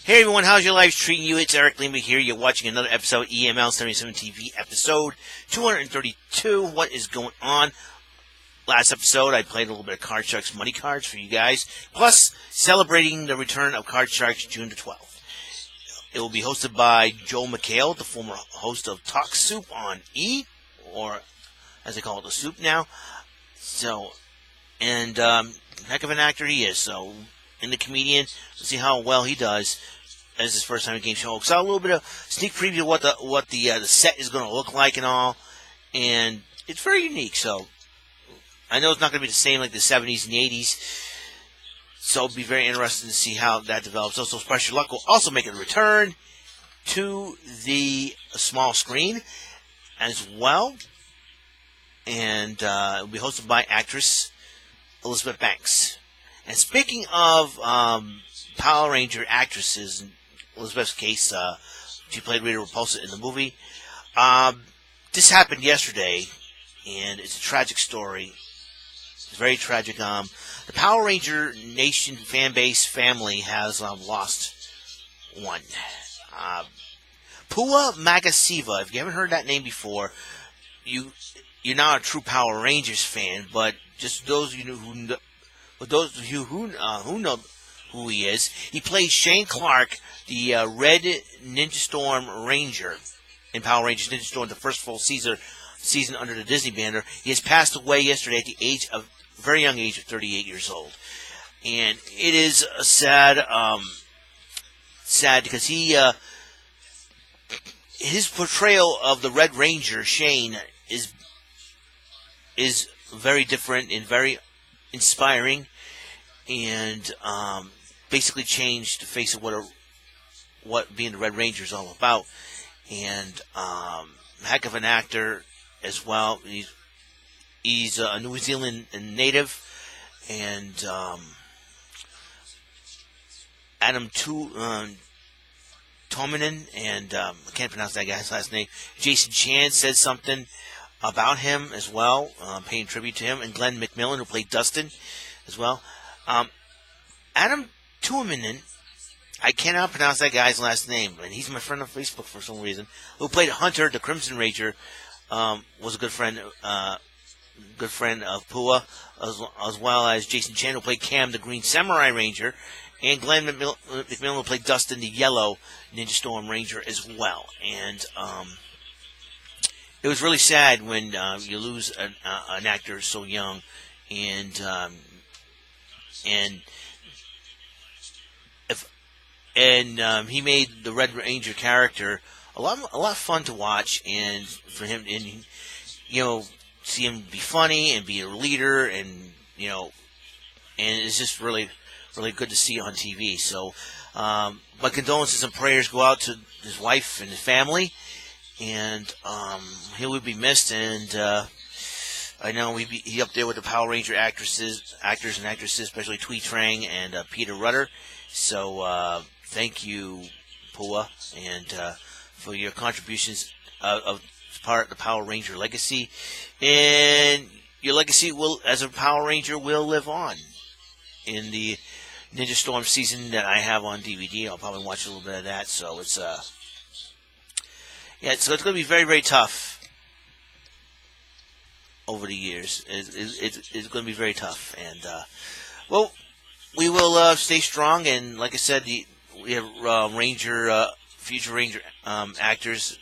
Hey everyone, how's your life treating you? It's Eric Lima here. You're watching another episode of EML77 TV, episode 232. What is going on? Last episode, I played a little bit of Card Sharks Money Cards for you guys, plus celebrating the return of Card Sharks June the 12th. It will be hosted by Joe McHale, the former host of Talk Soup on E, or as they call it, the Soup now. Heck of an actor he is, so... And the comedian, let's see how well he does as his first time in game show. Saw a little bit of sneak preview of what the set is going to look like and all, and it's very unique. So I know it's not going to be the same like the 70s and the 80s. So it'll be very interesting to see how that develops. Also, Special Luck will also make a return to the small screen as well, and it will be hosted by actress Elizabeth Banks. And speaking of Power Ranger actresses, in Elizabeth's case, she played Rita Repulsa in the movie. This happened yesterday, and it's a tragic story. It's very tragic. The Power Ranger Nation fan base family has lost one. Pua Magasiva. If you haven't heard that name before, you're not a true Power Rangers fan, but just those of you who know who he is, he plays Shane Clark, the Red Ninja Storm Ranger in Power Rangers Ninja Storm, the first full season under the Disney banner. He has passed away yesterday at the very young age of 38 years old, and it is sad because his portrayal of the Red Ranger Shane is very different and very inspiring, and basically changed the face of what being the Red Ranger is all about. And heck of an actor as well. He's a New Zealand native, and Adam Tominen, and I can't pronounce that guy's last name. Jason Chan said something about him as well, paying tribute to him, and Glenn McMillan, who played Dustin as well. Adam Tuominen, I cannot pronounce that guy's last name, and he's my friend on Facebook for some reason, who played Hunter, the Crimson Ranger, was a good friend of Pua, as well as Jason Chan, who played Cam, the Green Samurai Ranger, and Glenn McMillan, who played Dustin, the Yellow Ninja Storm Ranger as well. And it was really sad when you lose an actor so young, and he made the Red Ranger character a lot of fun to watch, and for him, and see him be funny and be a leader, and and it's just really good to see on TV. So my condolences and prayers go out to his wife and his family. And he would be missed, and I know he up there with the Power Ranger actors and actresses, especially Twee Trang and Peter Rutter. So thank you, Pua, and for your contributions of part of the Power Ranger legacy. And your legacy as a Power Ranger will live on in the Ninja Storm season that I have on DVD. I'll probably watch a little bit of that. So it's so it's going to be very, very tough over the years. It's going to be very tough. And, we will stay strong. And like I said, we have future Ranger actors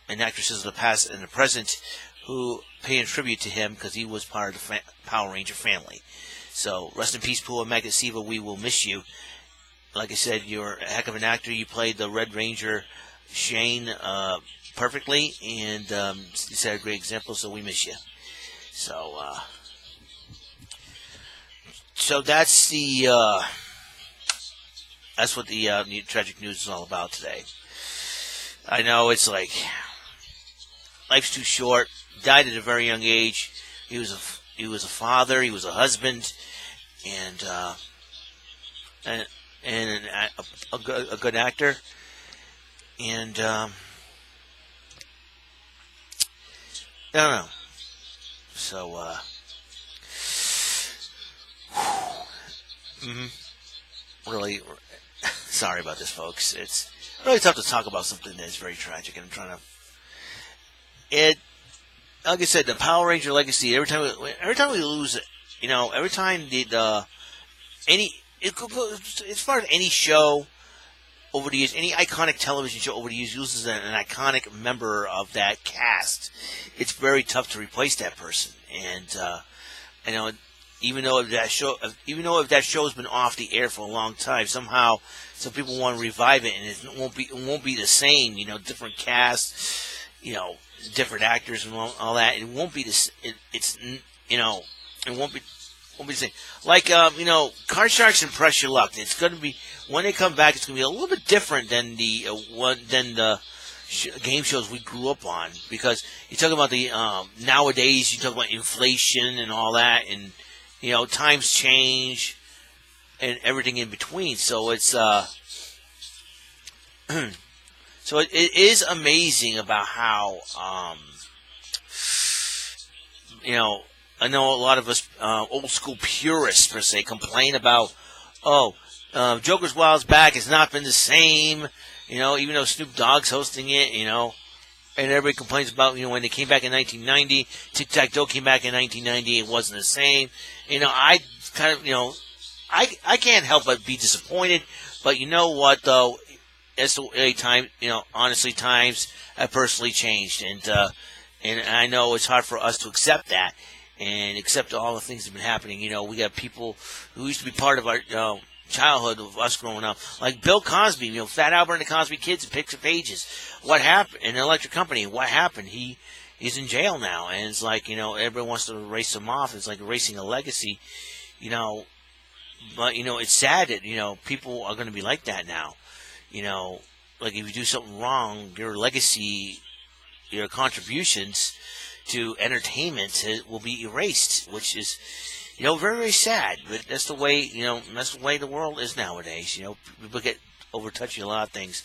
and actresses of the past and the present who pay in tribute to him because he was part of the Power Ranger family. So rest in peace, Pua Magasiva. We will miss you. Like I said, you're a heck of an actor. You played the Red Ranger Shane perfectly, and you set a great example, so we miss you. So that's what the tragic news is all about today. I know it's like life's too short. Died at a very young age. He was a father. He was a husband, and a good actor. And I don't know. So really Sorry about this, folks. It's really tough to talk about something that's very tragic, and I'm trying to. It, like I said, the Power Ranger legacy. Every time we lose it, every time as far as any show over the years, any iconic television show over the years uses an iconic member of that cast, it's very tough to replace that person. And even though if that show's been off the air for a long time, somehow some people want to revive it, and it won't be the same. Different cast, different actors and all that. It won't be this. It won't be the same. Like Card Sharks and Press Your Luck. It's going to be when they come back. It's going to be a little bit different than the game shows we grew up on, because you talk about the nowadays. You talk about inflation and all that, and times change and everything in between. So it's so it is amazing about how I know a lot of us old school purists per se complain about Joker's Wild's back has not been the same, even though Snoop Dogg's hosting it, and everybody complains about when they came back in 1990, Tic Tac Toe came back in 1990, it wasn't the same. I kind of I can't help but be disappointed, but you know what though, as the way honestly times have personally changed, and I know it's hard for us to accept that. And accept all the things that have been happening. We got people who used to be part of our childhood of us growing up, like Bill Cosby, Fat Albert and the Cosby Kids and Picture Pages. What happened in the Electric Company? What happened? He's in jail now, and it's like everybody wants to erase him off. It's like erasing a legacy, But it's sad that people are going to be like that now. Like if you do something wrong, your legacy, your contributions to entertainment will be erased, which is, very, very sad. But that's the way, that's the way the world is nowadays. People get over touching a lot of things,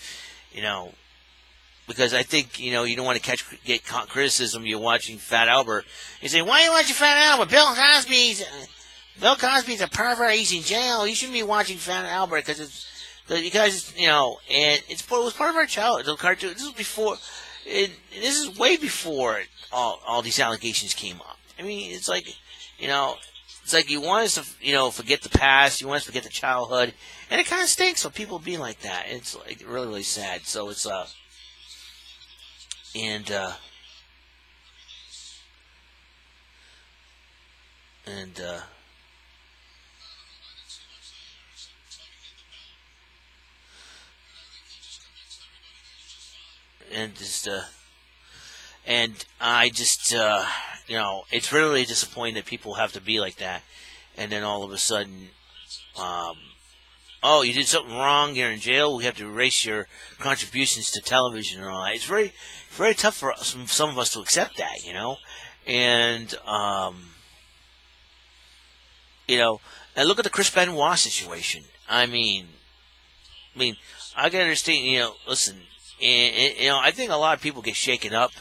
because I think, you don't want to get criticism. You're watching Fat Albert. You say, why are you watching Fat Albert? Bill Cosby's a pervert. He's in jail. You shouldn't be watching Fat Albert because and it was part of our childhood. The cartoon. This was before. This is way before all these allegations came up. I mean, it's like, it's like you want us to, forget the past, you want us to forget the childhood, and it kind of stinks when people be like that. It's like really, really sad. So it's and I just, it's really disappointing that people have to be like that, and then all of a sudden, you did something wrong, you're in jail, we have to erase your contributions to television and all that. It's very, very tough for some of us to accept that, and, and look at the Chris Benoit situation. I mean, I can understand, listen, and, I think a lot of people get shaken up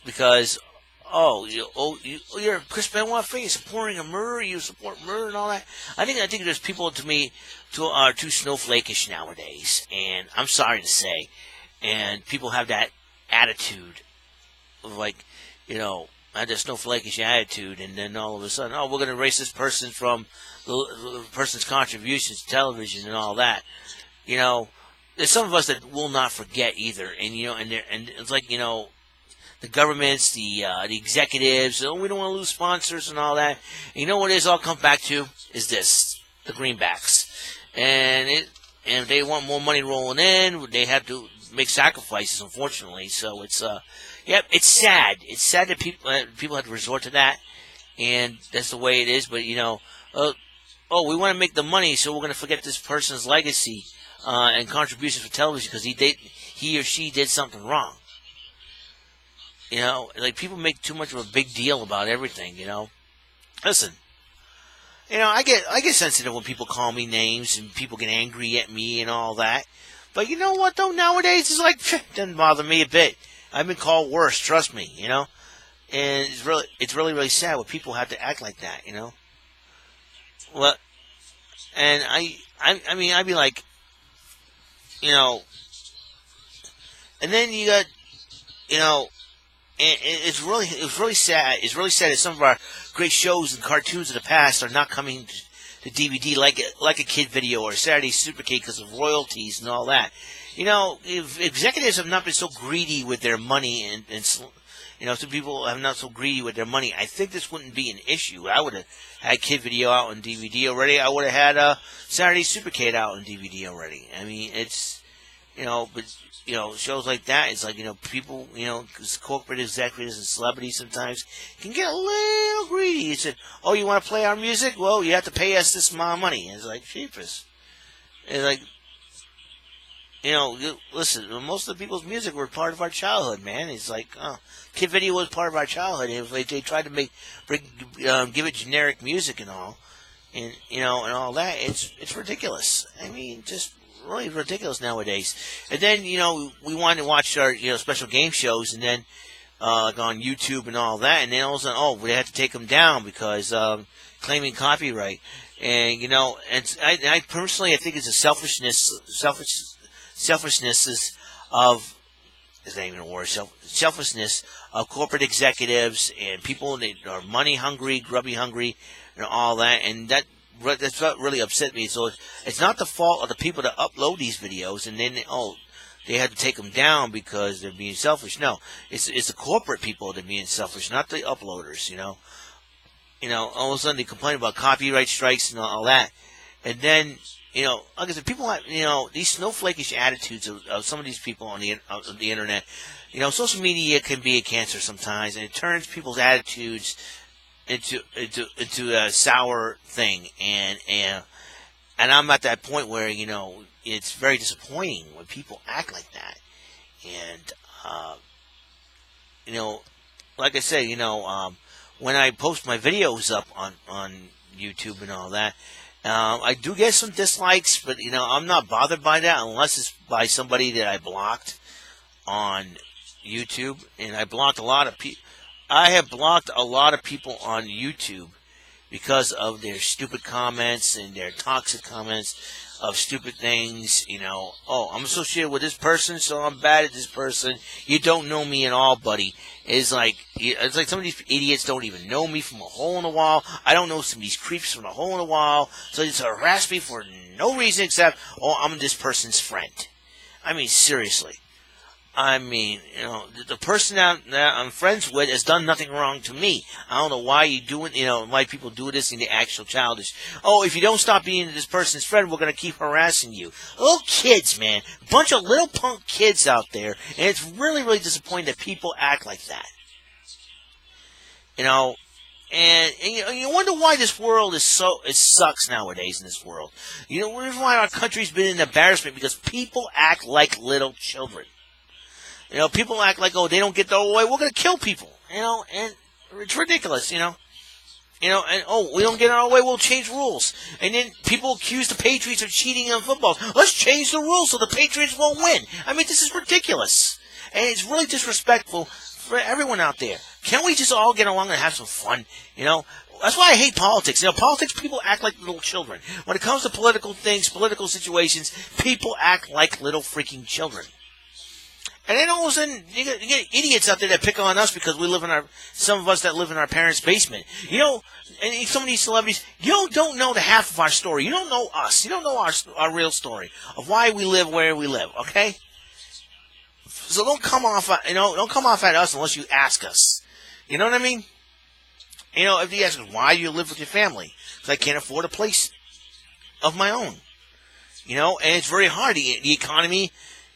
because, you're a Chris Benoit fan, you're supporting a murder, you support murder and all that. I think there's people are too snowflakish nowadays, and I'm sorry to say, and people have that attitude of like, had this snowflakish attitude, and then all of a sudden, we're going to erase this person from the person's contributions to television and all that. There's some of us that will not forget either, and and it's like the governments, the executives. We don't want to lose sponsors and all that. And you know what it is? All come back to is this: the greenbacks, and if they want more money rolling in, they have to make sacrifices. Unfortunately, so it's it's sad. It's sad that people have to resort to that, and that's the way it is. But we want to make the money, so we're going to forget this person's legacy and contributions for television because he or she did something wrong. Like people make too much of a big deal about everything. Listen, I get sensitive when people call me names and people get angry at me and all that. But you know what though? Nowadays it's like doesn't bother me a bit. I've been called worse. Trust me. And it's really really sad when people have to act like that. Well, and I mean I'd be like, you know, and then you got, you know, and it's really sad. It's really sad that some of our great shows and cartoons of the past are not coming to DVD like a kid video or Saturday Supercade because of royalties and all that. You know, if executives have not been so greedy with their money and you know, some people have not so greedy with their money, I think this wouldn't be an issue. I would have had kid video out on DVD already. I would have had Saturday Supercade out on DVD already. I mean, it's, you know, but you know, shows like that, it's like, you know, people, you know, 'cause corporate executives and celebrities sometimes can get a little greedy. It's like, oh, you want to play our music? Well, you have to pay us this amount of money. And it's like, cheapest. It's like, you know, listen, most of the people's music were part of our childhood, man. It's like, kid video was part of our childhood. If they tried to give it generic music and all, and you know, and all that, it's ridiculous. I mean, just really ridiculous nowadays. And then, you know, we wanted to watch our, you know, special game shows, and then like on YouTube and all that, and then all of a sudden, oh, we had to take them down because claiming copyright. And you know, and I personally, I think it's a selfishness of, is that even a word? Selfishness of corporate executives and people that are money hungry, grubby hungry, and all that. And that's what really upset me. So it's not the fault of the people that upload these videos and then they had to take them down because they're being selfish. No, it's the corporate people that are being selfish, not the uploaders. You know, all of a sudden they complain about copyright strikes and all that, and then, you know, like I said, people have, you know, these snowflakish attitudes of some of these people on the internet. You know, social media can be a cancer sometimes, and it turns people's attitudes into a sour thing. And I'm at that point where, you know, it's very disappointing when people act like that. And you know, like I say, you know, when I post my videos up on YouTube and all that, I do get some dislikes, but, you know, I'm not bothered by that unless it's by somebody that I blocked on YouTube. And I blocked a lot of people. I have blocked a lot of people on YouTube because of their stupid comments and their toxic comments of stupid things. You know, oh, I'm associated with this person, so I'm bad at this person. You don't know me at all, buddy. It's like some of these idiots don't even know me from a hole in the wall. I don't know some of these creeps from a hole in the wall. So they just harass me for no reason except, oh, I'm this person's friend. I mean, seriously. I mean, you know, the person that I'm friends with has done nothing wrong to me. I don't know why you do it, you know, why people do this in the actual childish. Oh, if you don't stop being this person's friend, we're going to keep harassing you. Little kids, man. Bunch of little punk kids out there. And it's really, really disappointing that people act like that. You know, and you wonder why this world it sucks nowadays in this world. You know, why our country's been an embarrassment, because people act like little children. You know, people act like, oh, they don't get their way, we're going to kill people. You know, and it's ridiculous, you know. You know, and, oh, we don't get our way, we'll change rules. And then people accuse the Patriots of cheating on football. Let's change the rules so the Patriots won't win. I mean, this is ridiculous. And it's really disrespectful for everyone out there. Can't we just all get along and have some fun, you know? That's why I hate politics. You know, politics, people act like little children. When it comes to political things, political situations, people act like little freaking children. And then all of a sudden, you get idiots out there that pick on us because we live some of us that live in our parents' basement. You know, and some of these celebrities, you don't know the half of our story. You don't know us. You don't know our real story of why we live where we live, okay? So don't come off at us unless you ask us. You know what I mean? You know, if you ask us, why do you live with your family? Because I can't afford a place of my own. You know, and it's very hard. The economy...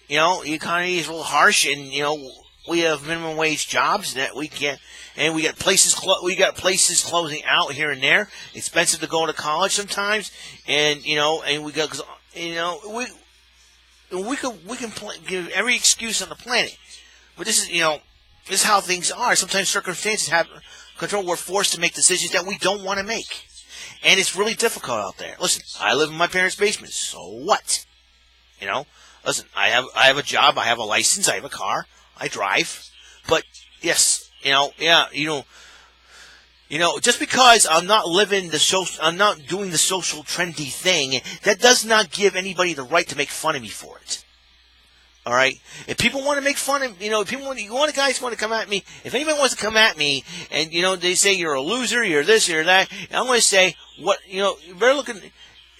You know, the economy is a little harsh, and, you know, we have minimum wage jobs that we can't, and we got places closing out here and there. Expensive to go to college sometimes, and, you know, and we got, you know, we can give every excuse on the planet, but this is, you know, this is how things are. Sometimes circumstances have control. We're forced to make decisions that we don't want to make, and it's really difficult out there. Listen, I live in my parents' basement, so what? You know. Listen, I have a job, I have a license, I have a car, I drive. But yes, you know, yeah, you know, just because I'm not doing the social trendy thing, that does not give anybody the right to make fun of me for it. All right. If people want to make fun of, you want guys want to come at me. If anybody wants to come at me, and they say you're a loser, you're this, you're that, I'm going to say you're looking.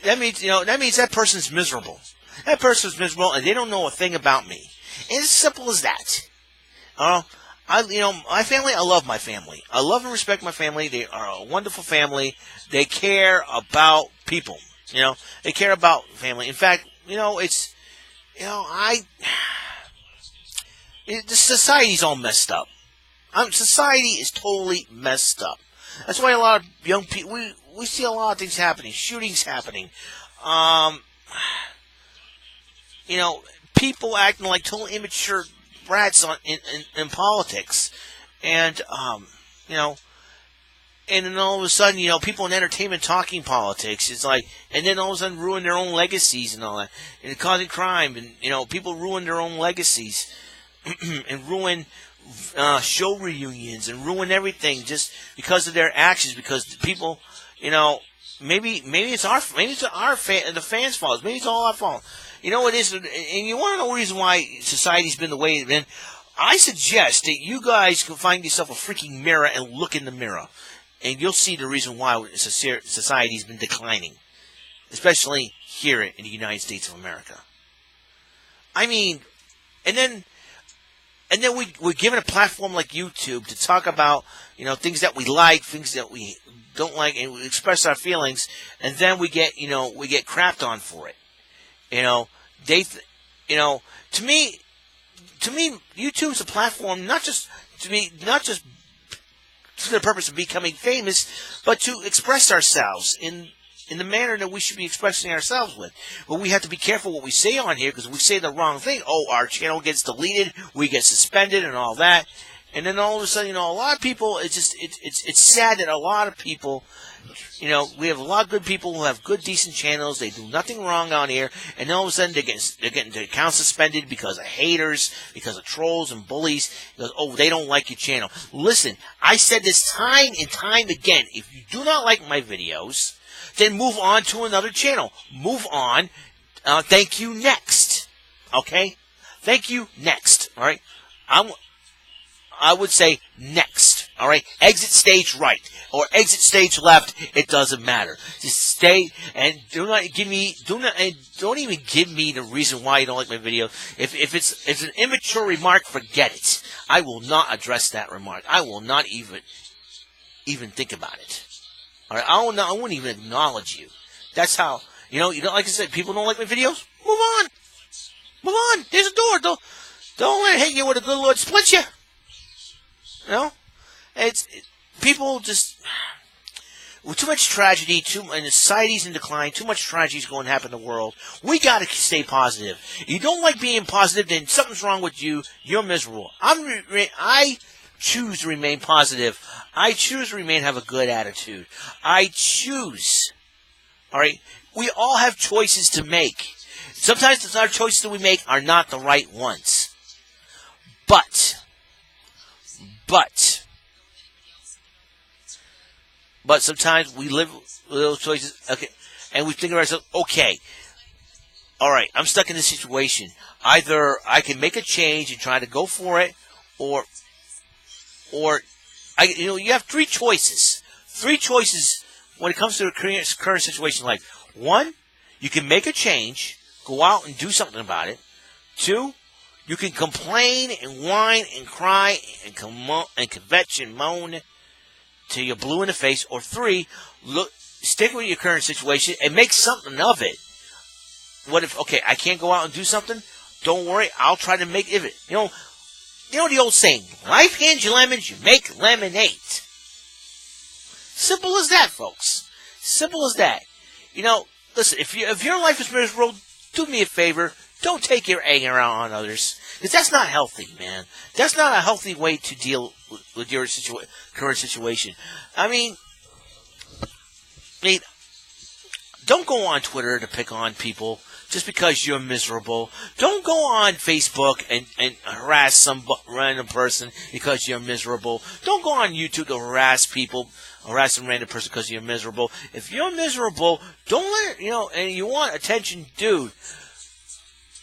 That means that person's miserable. That person's miserable, and they don't know a thing about me. And it's as simple as that. My family. I love my family. I love and respect my family. They are a wonderful family. They care about people. They care about family. In fact, it's. The society's all messed up. Society is totally messed up. That's why a lot of young people, we see a lot of things happening, shootings happening. People acting like total immature brats in politics. And, and then all of a sudden, people in entertainment talking politics. It's like, and then all of a sudden ruin their own legacies and all that. And causing crime. And, people ruin their own legacies. And ruin show reunions and ruin everything just because of their actions. Because people, maybe it's the fans' fault. Maybe it's all our fault. It is. And you want to know the reason why society's been the way it's been? I suggest that you guys can find yourself a freaking mirror and look in the mirror. And you'll see the reason why society's been declining. Especially here in the United States of America. I mean, and then we're given a platform like YouTube to talk about, things that we like, things that we don't like, and we express our feelings, and then we get crapped on for it. To me, YouTube's a platform not just for the purpose of becoming famous, but to express ourselves in the manner that we should be expressing ourselves with. But we have to be careful what we say on here, because if we say the wrong thing, our channel gets deleted, we get suspended and all that. And then all of a sudden, a lot of people, it's sad that a lot of people, we have a lot of good people who have good, decent channels. They do nothing wrong on here. And then all of a sudden, they're getting their accounts suspended because of haters, because of trolls and bullies. Because, they don't like your channel. Listen, I said this time and time again. If you do not like my videos, then move on to another channel. Move on. Thank you, next. Okay? Thank you, next. All right? I would say next. All right? Exit stage right or exit stage left. It doesn't matter. Just stay and don't even give me the reason why you don't like my video. If it's an immature remark, forget it. I will not address that remark. I will not even think about it. All right, I wouldn't even acknowledge you. That's how, like I said, people don't like my videos. Move on. Move on. There's a door. Don't let it hit you with a good Lord split you. People just, with too much tragedy, and society's in decline, too much tragedy is going to happen in the world. We got to stay positive. If you don't like being positive, then something's wrong with you. You're miserable. I choose to remain positive. I choose to have a good attitude. I choose. All right? We all have choices to make. Sometimes our choices that we make are not the right ones. But sometimes we live with those choices, okay, and we think to ourselves, okay, all right, I'm stuck in this situation. Either I can make a change and try to go for it, or you have three choices. Three choices when it comes to a current situation. Like, one, you can make a change, go out and do something about it. Two, you can complain and whine and cry and kvetch and moan till you're blue in the face. Or three, stick with your current situation and make something of it. What if, okay, I can't go out and do something? Don't worry, I'll try to make of it. You know the old saying, life hands you lemons, you make lemonade. Simple as that, folks. Simple as that. Listen, if your life is miserable, do me a favor, don't take your anger out on others. Because that's not healthy, man. That's not a healthy way to deal with your current situation. I mean, don't go on Twitter to pick on people just because you're miserable. Don't go on Facebook and harass some random person because you're miserable. Don't go on YouTube to harass some random person because you're miserable. If you're miserable, don't let it, and you want attention, dude.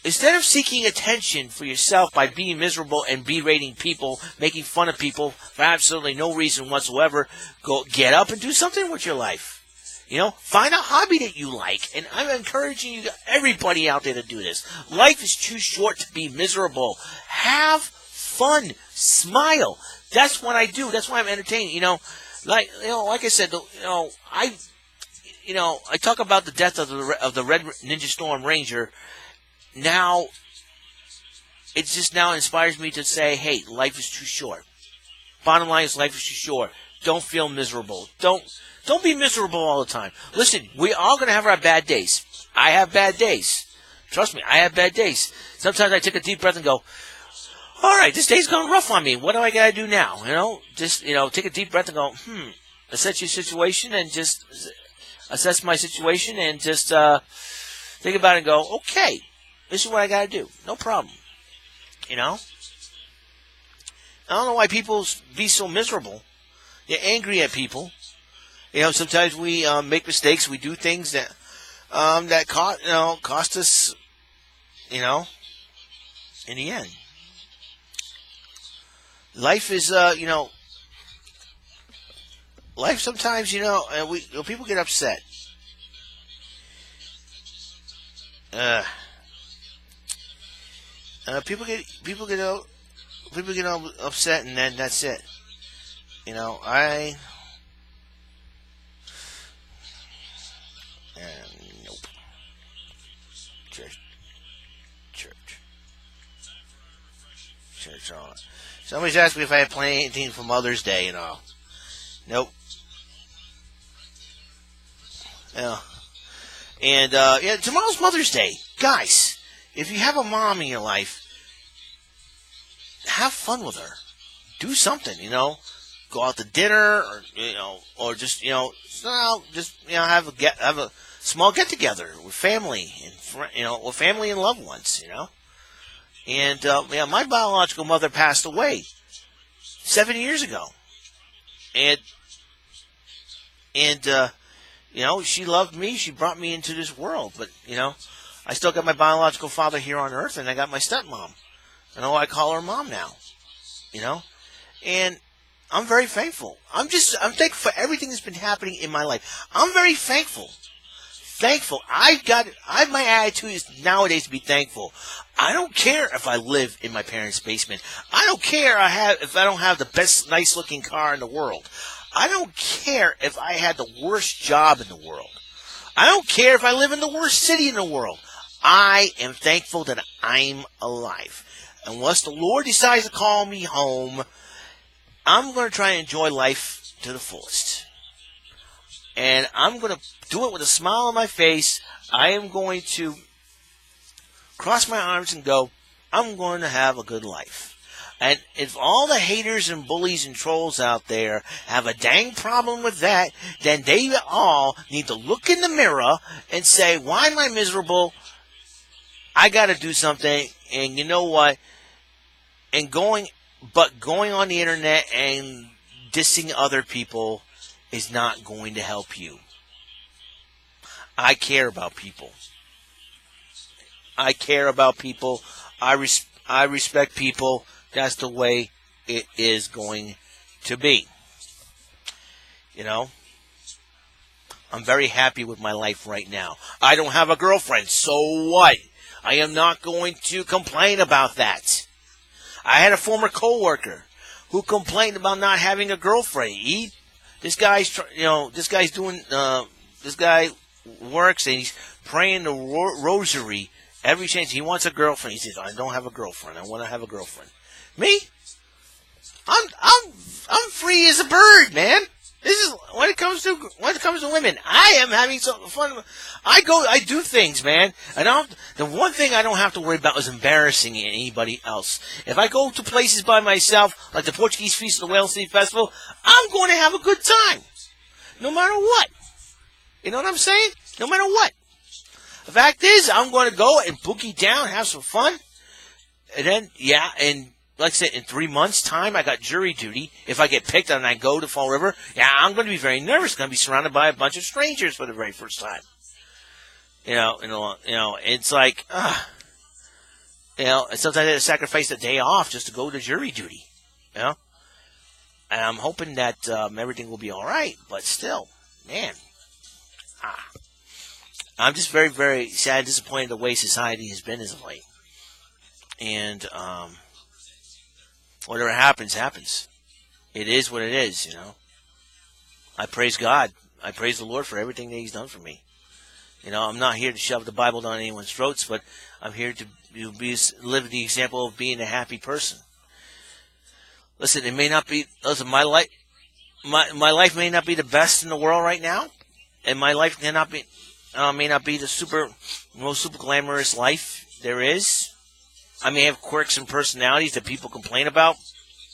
instead of seeking attention for yourself by being miserable and berating people, making fun of people for absolutely no reason whatsoever, go get up and do something with your life. Find a hobby that you like. And I'm encouraging you, everybody out there, to do this. Life is too short to be miserable. Have fun. Smile. That's what I do. That's why I'm entertaining. Like I said, I talk about the death of the Red Ninja Storm Ranger. Now, it just now inspires me to say, hey, life is too short. Bottom line is, life is too short. Don't feel miserable. Don't be miserable all the time. Listen, we are going to have our bad days. I have bad days. Trust me, I have bad days. Sometimes I take a deep breath and go, all right, this day's gone rough on me. What do I got to do now? Just take a deep breath and go, assess your situation and just assess my situation and just think about it and go, okay, this is what I got to do. No problem. I don't know why people be so miserable. They're angry at people. Sometimes we make mistakes. We do things that cost us, in the end. Life is, life sometimes, people get upset. People get all upset, and then that's it. Nope. Church on it. Somebody's asked me if I had planned anything for Mother's Day and all. Nope. Yeah. And tomorrow's Mother's Day, guys. If you have a mom in your life, have fun with her. Do something, Go out to dinner, or just have a small get together with family and with family and loved ones, And my biological mother passed away 7 years ago, and she loved me. She brought me into this world, but I still got my biological father here on Earth, and I got my stepmom. I call her mom now, and I'm very thankful. I'm thankful for everything that's been happening in my life. I'm very thankful. My attitude is nowadays to be thankful. I don't care if I live in my parents' basement. I don't care if I don't have the best, nice looking car in the world. I don't care if I had the worst job in the world. I don't care if I live in the worst city in the world. I am thankful that I'm alive. Unless the Lord decides to call me home, I'm going to try and enjoy life to the fullest. And I'm going to do it with a smile on my face. I am going to cross my arms and go, I'm going to have a good life. And if all the haters and bullies and trolls out there have a dang problem with that, then they all need to look in the mirror and say, why am I miserable? I got to do something. And you know what? And going on the internet and dissing other people is not going to help you. I care about people. I respect people. That's the way it is going to be. I'm very happy with my life right now. I don't have a girlfriend, so what? I am not going to complain about that. I had a former coworker who complained about not having a girlfriend. This guy works and he's praying the rosary every chance. He wants a girlfriend. He says, I don't have a girlfriend. I want to have a girlfriend. Me? I'm free as a bird, man. This is when it comes to women. I am having some fun. I do things, man. And the one thing I don't have to worry about is embarrassing anybody else. If I go to places by myself, like the Portuguese Feast of the WEML-TV Festival, I'm going to have a good time, no matter what. You know what I'm saying? No matter what. The fact is, I'm going to go and boogie down, have some fun, and then and like I said, in 3 months' time, I got jury duty. If I get picked and I go to Fall River, I'm going to be very nervous. I'm going to be surrounded by a bunch of strangers for the very first time. It's like, You know, and sometimes I had to sacrifice a day off just to go to jury duty. You know, and I'm hoping that everything will be all right. But still, man, I'm just very, very sad and disappointed the way society has been as of late. And whatever happens, happens. It is what it is, you know. I praise God. I praise the Lord for everything that He's done for me. You know, I'm not here to shove the Bible down anyone's throats, but I'm here to live the example of being a happy person. Listen, it may not be. Listen, my life may not be the best in the world right now, and my life may not be the most super glamorous life there is. I may have quirks and personalities that people complain about,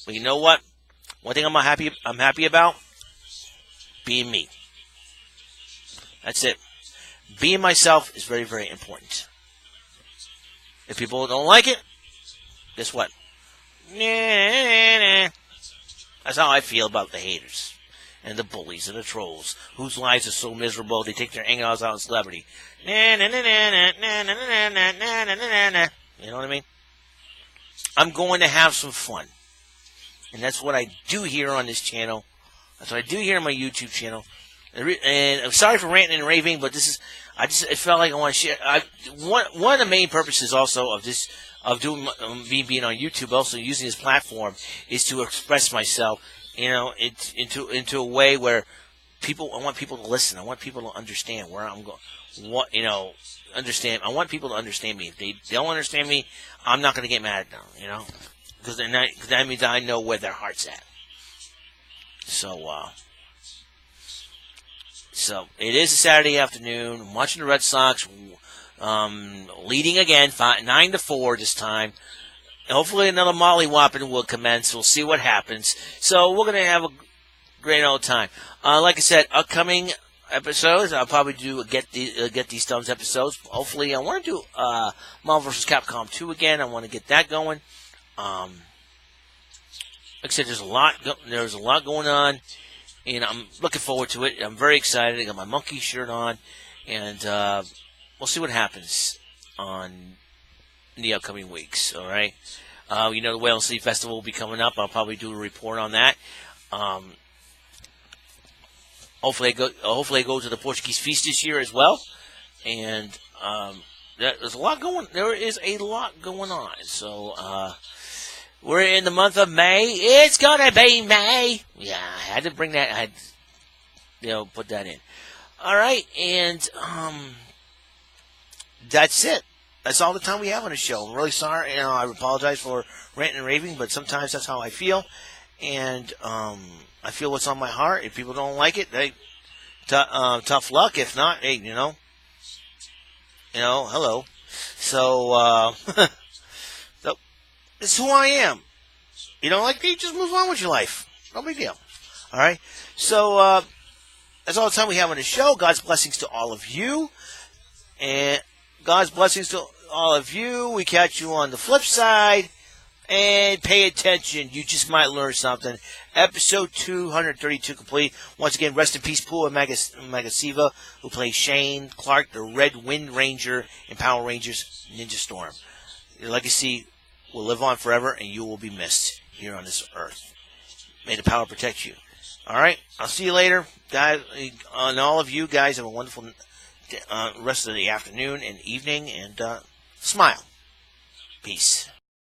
but you know what? One thing I'm happy about being me. That's it. Being myself is very, very important. If people don't like it, guess what? That's how I feel about the haters and the bullies and the trolls whose lives are so miserable they take their anger out on celebrity. You know what I mean? I'm going to have some fun. And that's what I do here on this channel. That's what I do here on my YouTube channel. And I'm sorry for ranting and raving, but I felt like I want to share. One of the main purposes also of doing me being on YouTube, also using this platform, is to express myself, you know, into a way where I want people to listen. I want people to understand where I'm going. Understand. I want people to understand me. If they don't understand me, I'm not going to get mad at them, you know, because that means I know where their heart's at. So it is a Saturday afternoon. I'm watching the Red Sox leading again, 9-4 this time. Hopefully another mollywhopping will commence. We'll see what happens. So we're going to have a great old time. Like I said, upcoming episodes, I'll probably do Get These Thumbs episodes. Hopefully I want to do Marvel vs. Capcom 2 again. I want to get that going. Like I said, there's a lot going on. And I'm looking forward to it. I'm very excited. I got my monkey shirt on. And we'll see what happens in the upcoming weeks. All right. You know, the WEML-TV Festival will be coming up. I'll probably do a report on that. Hopefully I go to the Portuguese Feast this year as well. And there is a lot going on. So, we're in the month of May. It's gonna be May. Yeah, I had to bring that. I had, put that in. All right, and that's it. That's all the time we have on the show. I'm really sorry. I apologize for ranting and raving, but sometimes that's how I feel, and I feel what's on my heart. If people don't like it, tough luck. If not, hey, hello. So. This is who I am. You don't like me? Just move on with your life. No big deal. All right? So, that's all the time we have on the show. God's blessings to all of you. And God's blessings to all of you. We catch you on the flip side. And pay attention. You just might learn something. Episode 232 complete. Once again, rest in peace, Pua Magasiva, who plays Shane Clark, the Red Wind Ranger in Power Rangers Ninja Storm. Your legacy will live on forever, and you will be missed here on this earth. May the power protect you. All right, I'll see you later, guys. And all of you guys have a wonderful rest of the afternoon and evening, and smile. Peace.